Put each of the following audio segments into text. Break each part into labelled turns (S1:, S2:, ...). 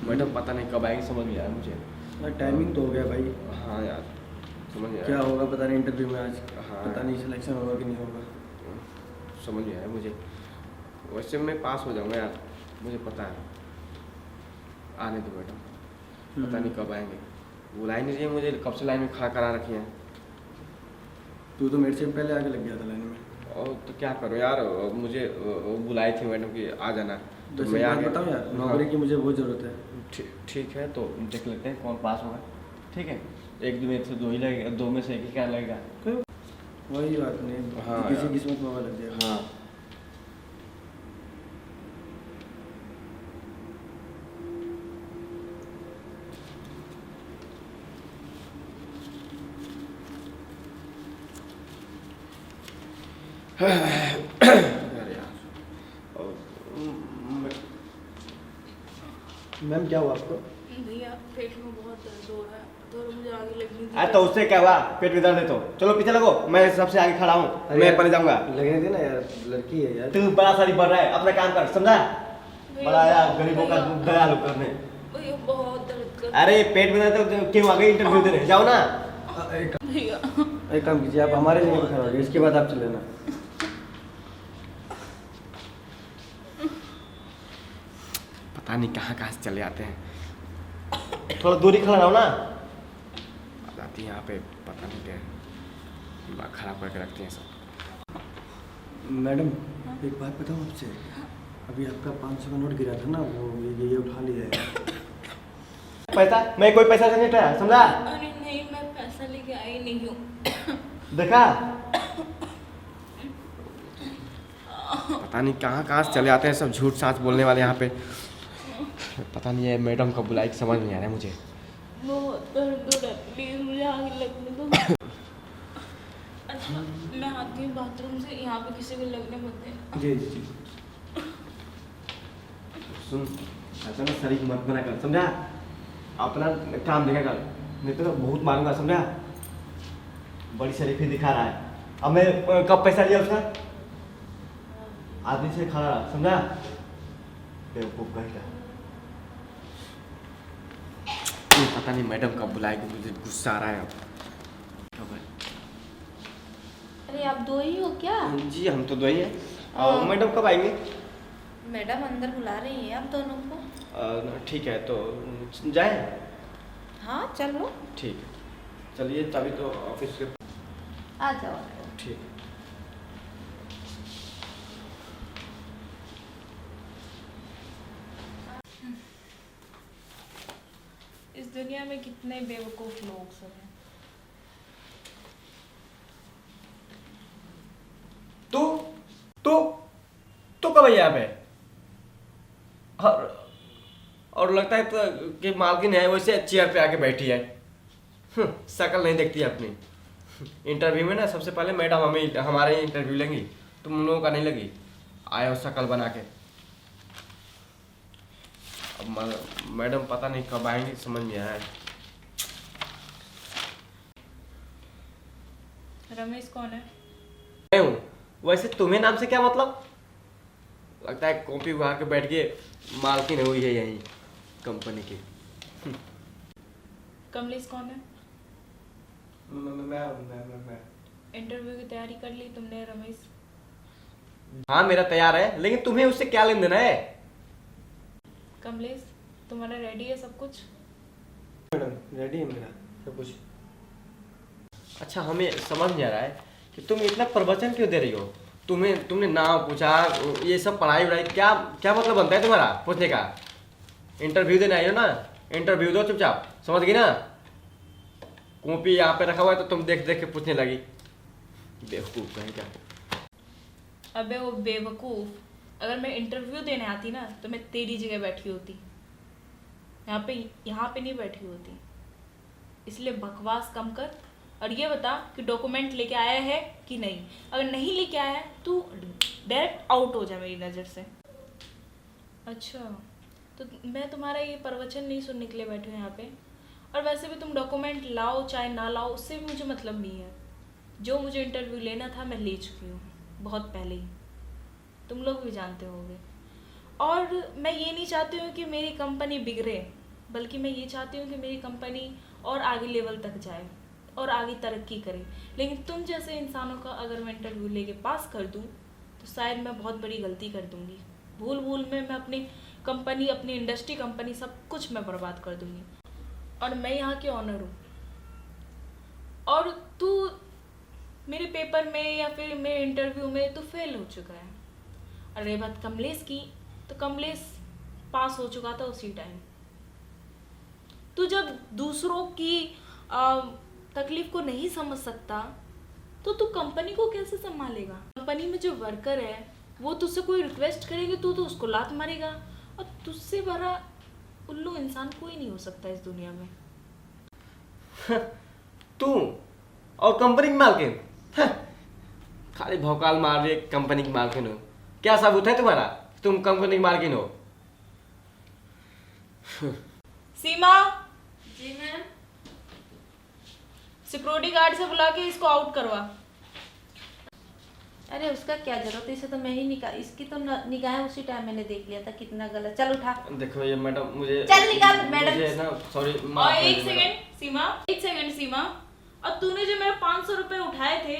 S1: Madam पता नहीं कब आएगी, समझ नहीं आया मुझे।
S2: टाइमिंग तो हो गया भाई।
S1: हाँ यार, समझ नहीं
S2: क्या
S1: आया।
S2: होगा पता नहीं इंटरव्यू में आज।
S1: हाँ।
S2: पता नहीं सिलेक्शन होगा कि नहीं होगा।
S1: समझ नहीं आया मुझे। वैसे मैं पास हो जाऊँगा यार, मुझे पता है। आने दो मैडम, पता नहीं कब आएंगे। बुला ही नहीं रही है मुझे, कब से लाइन में खड़ा करा रखी है।
S2: तू तो मेरे से पहले आगे लग गया था लाइन में।
S1: और तो क्या करो यार, मुझे बुलाई थी मैडम कि आ जाना,
S2: तो
S1: मैं आ
S2: बात
S1: गया।
S2: बताऊँ यार,
S1: हाँ।
S2: नौकरी की मुझे बहुत ज़रूरत है।
S1: ठीक है, तो देख लेते हैं कौन पास होगा। ठीक है, एक दो में से दो ही लगेगा, दो में से एक ही क्या लगेगा।
S2: वही बात नहीं।
S1: हाँ
S2: किसी
S1: यार।
S2: किस्मत में लग जाएगा।
S1: हाँ। अरे यार, और
S2: मैम क्या हुआ आपको?
S3: भैया पेट में बहुत दर्द हो रहा है, तो मुझे आगे लगनी थी।
S1: अरे तो उससे क्या हुआ, पेट में दर्द है तो चलो पीछे लगो, मैं सबसे आगे खड़ा हूँ, मैं पहले जाऊंगा।
S2: लगने देना यार, लड़की है यार।
S1: तू बड़ा सारी बढ़ रहा है, अपना काम कर, समझा? बड़ा यार गरीबों का दयालु करने।
S3: भैया बहुत दर्द कर।
S1: अरे पेट में दर्द है तो क्यों आ गई इंटरव्यू देने, जाओ ना।
S3: भैया
S2: एक काम कीजिए, आप हमारे लिए खड़ा होइए, इसके बाद आप चले लेना।
S1: पता नहीं कहाँ कहाँ से चले आते हैं। थोड़ा दूरी खड़ा रहो ना। आती है यहाँ पे, पता नहीं क्या दिमाग खराब करके रखती हैं सब।
S2: मैडम एक बात बताऊँ आपसे, अभी आपका 500 का नोट गिरा था ना, वो ये उठा लिया है।
S1: पैसा मैं कोई पैसा से नहीं उठाया, समझा?
S3: अरे नहीं, मैं पैसा लेके आई नहीं हूँ।
S1: देखा, पता नहीं कहाँ कहाँ से चले आते हैं सब झूठ साच बोलने वाले यहाँ पे। पता नहीं है मैडम का बुलाई की समझ नहीं आ रहा है मुझे।
S3: बहुत दर्द हो रहा है, प्लीज मुझे आगे लगने दो। अच्छा मैं आती हूँ बाथरूम से, यहाँ पे किसी को लगने मत देना।
S2: जी जी जी।
S1: सुन, ऐसा ना शरीफ मत बना कर, समझा? अपना काम देखा कर, नहीं तो बहुत मारूंगा, समझा? बड़ी शरीफी दिखा रहा है। अब मैं कब पैसा लिया उसका? आदमी से खड़ा रहा, समझा? बेवकूफ कहेगा। पता नहीं मैडम कब बुलाएगी, मुझे गुस्सा आ रहा है अब। कब है?
S3: अरे आप दो ही हो क्या?
S1: जी हम तो दो ही हैं। और मैडम कब आएंगे?
S3: मैडम अंदर बुला रही है आप दोनों को।
S1: ठीक है, तो जाए?
S3: हाँ चलो।
S1: ठीक है, चलिए तभी तो ऑफिस के।
S3: आ जाओ।
S1: ठीक है।
S3: इस दुनिया में कितने बेवकूफ लोग सब हैं।
S1: तू तू तू कब है यहाँ पे? और लगता है तो कि मालकिन है वैसे चेयर पे आके बैठी है। शक्ल नहीं देखती अपनी। इंटरव्यू में ना सबसे पहले मैडम हमारे इंटरव्यू लेंगी, तुम लोगों का नहीं लगी। आए हो शक्ल बना के। अब मैडम पता नहीं कब आएंगी, समझ नहीं आया।
S3: रमेश कौन है?
S1: मैं हूँ। वैसे तुम्हें नाम से क्या मतलब? लगता है कॉपी उठा के बैठ के मालकिन हुई है यही कंपनी की।
S3: कमलेश कौन है?
S2: मैं
S3: इंटरव्यू की तैयारी कर ली तुमने रमेश?
S1: हाँ मेरा तैयार है, लेकिन तुम्हें उससे क्या लेन देना है?
S3: कमलेश तुम्हारा रेडी है सब कुछ?
S2: मैडम रेडी है मेरा सब कुछ।
S1: अच्छा हमें समझ नहीं आ रहा है कि तुम इतना प्रवचन क्यों दे रही हो? तुमने नाम पूछा, ये सब पढ़ाई वढ़ाई क्या क्या मतलब बनता है तुम्हारा पूछने का? इंटरव्यू देने आई हो ना, इंटरव्यू दो चुपचाप, समझ गई ना? कॉपी यहाँ पे रखा हुआ है तो तुम देख देख के पूछने लगी। बेवकूफ कहीं क्या।
S3: अबे वो बेवकूफ, अगर मैं इंटरव्यू देने आती ना तो मैं तेरी जगह बैठी होती, यहाँ पे नहीं बैठी होती। इसलिए बकवास कम कर और ये बता कि डॉक्यूमेंट लेके आया है कि नहीं। अगर नहीं लेके आया है तू डायरेक्ट आउट हो जा मेरी नज़र से। अच्छा तो मैं तुम्हारा ये प्रवचन नहीं सुनने के लिए बैठी हूँ यहाँ पे। और वैसे भी तुम डॉक्यूमेंट लाओ चाहे ना लाओ उससे भी मुझे मतलब नहीं है। जो मुझे इंटरव्यू लेना था मैं ले चुकी हूँ बहुत पहले ही, तुम लोग भी जानते होगे। और मैं ये नहीं चाहती हूँ कि मेरी कंपनी बिगड़े, बल्कि मैं ये चाहती हूँ कि मेरी कंपनी और आगे लेवल तक जाए और आगे तरक्की करे। लेकिन तुम जैसे इंसानों का अगर मैं इंटरव्यू लेके पास कर दूँ तो शायद मैं बहुत बड़ी गलती कर दूँगी। भूल भूल में मैं अपनी कंपनी, अपनी इंडस्ट्री कंपनी सब कुछ मैं बर्बाद कर दूँगी। और मैं यहाँ के ऑनर हूँ, और तू मेरे पेपर में या फिर मेरे इंटरव्यू में तो फेल हो चुका है। और रही बात कमलेश की, तो कमलेश पास हो चुका था उसी टाइम। तू जब दूसरों की तकलीफ को नहीं समझ सकता तो तू कंपनी को कैसे संभालेगा? कंपनी में जो वर्कर है वो तुझसे कोई रिक्वेस्ट करेंगे तो उसको लात मारेगा, और तुझसे बड़ा उल्लू इंसान कोई नहीं हो सकता इस दुनिया में।
S1: तू और कंपनी की मालकिन, खाली भौकाल मार रही है, कंपनी की मालकिन हो। क्या सबूत है तुम्हारा तुम कंपनी की मालकिन हो?
S3: सीमा,
S4: जी मैम।
S3: सिक्योरिटी गार्ड से बुला के इसको आउट करवा।
S4: अरे उसका क्या जरूरत है, इसे तो मैं ही निकाल, इसकी तो निगाह उसी टाइम मैंने देख लिया था कितना गलत। चल उठा,
S1: देखो ये मैडम, मुझे
S4: चल निकाल मैडम।
S1: मुझे ना सॉरी।
S3: और एक सेकंड सीमा, एक सेकंड सीमा, और तूने जो मेरे 500 रुपए उठाए थे,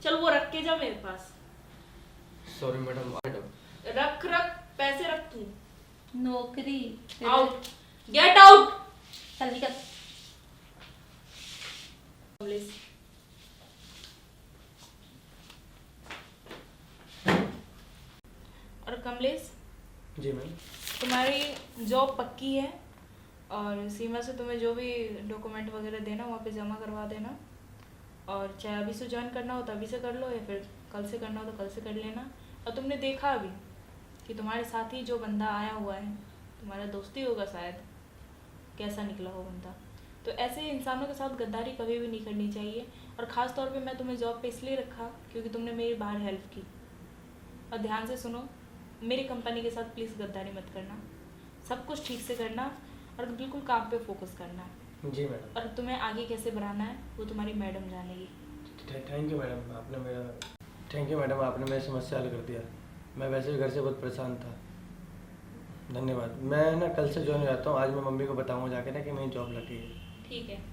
S3: चल वो रख के जा मेरे पास।
S1: Sorry madam.
S3: रख पैसे रख तू।
S4: नौकरी
S3: आउट, गेट आउट।
S4: चल निकल।
S3: और कमलेश,
S1: जी मैम।
S3: तुम्हारी जॉब पक्की है, और सीमा से तुम्हें जो भी डॉक्यूमेंट वगैरह देना वहाँ पे जमा करवा देना। और चाहे अभी से ज्वाइन करना हो तो अभी से कर लो, या फिर कल से करना हो तो कल से कर लेना। और तुमने देखा अभी कि तुम्हारे साथ ही जो बंदा आया हुआ है, तुम्हारा दोस्ती होगा शायद, कैसा निकला हो बंदा। तो ऐसे इंसानों के साथ गद्दारी कभी भी नहीं करनी चाहिए। और ख़ास तौर पे मैं तुम्हें जॉब पे इसलिए रखा क्योंकि तुमने मेरी बाहर हेल्प की। और ध्यान से सुनो, मेरी कंपनी के साथ प्लीज़ गद्दारी मत करना, सब कुछ ठीक से करना और बिल्कुल काम पे फोकस करना।
S1: जी मैडम।
S3: और तुम्हें आगे कैसे बढ़ाना है वो तुम्हारी मैडम जानेगी।
S1: Thank you madam, thank you madam, आपने मेरी समस्या हल कर दिया। मैं वैसे भी घर से बहुत परेशान था। धन्यवाद। मैं ना कल से ज्वाइन हो जाता हूँ। आज मैं मम्मी को बताऊँगा जाके ना कि मेरी जॉब लगी है।
S3: ठीक है।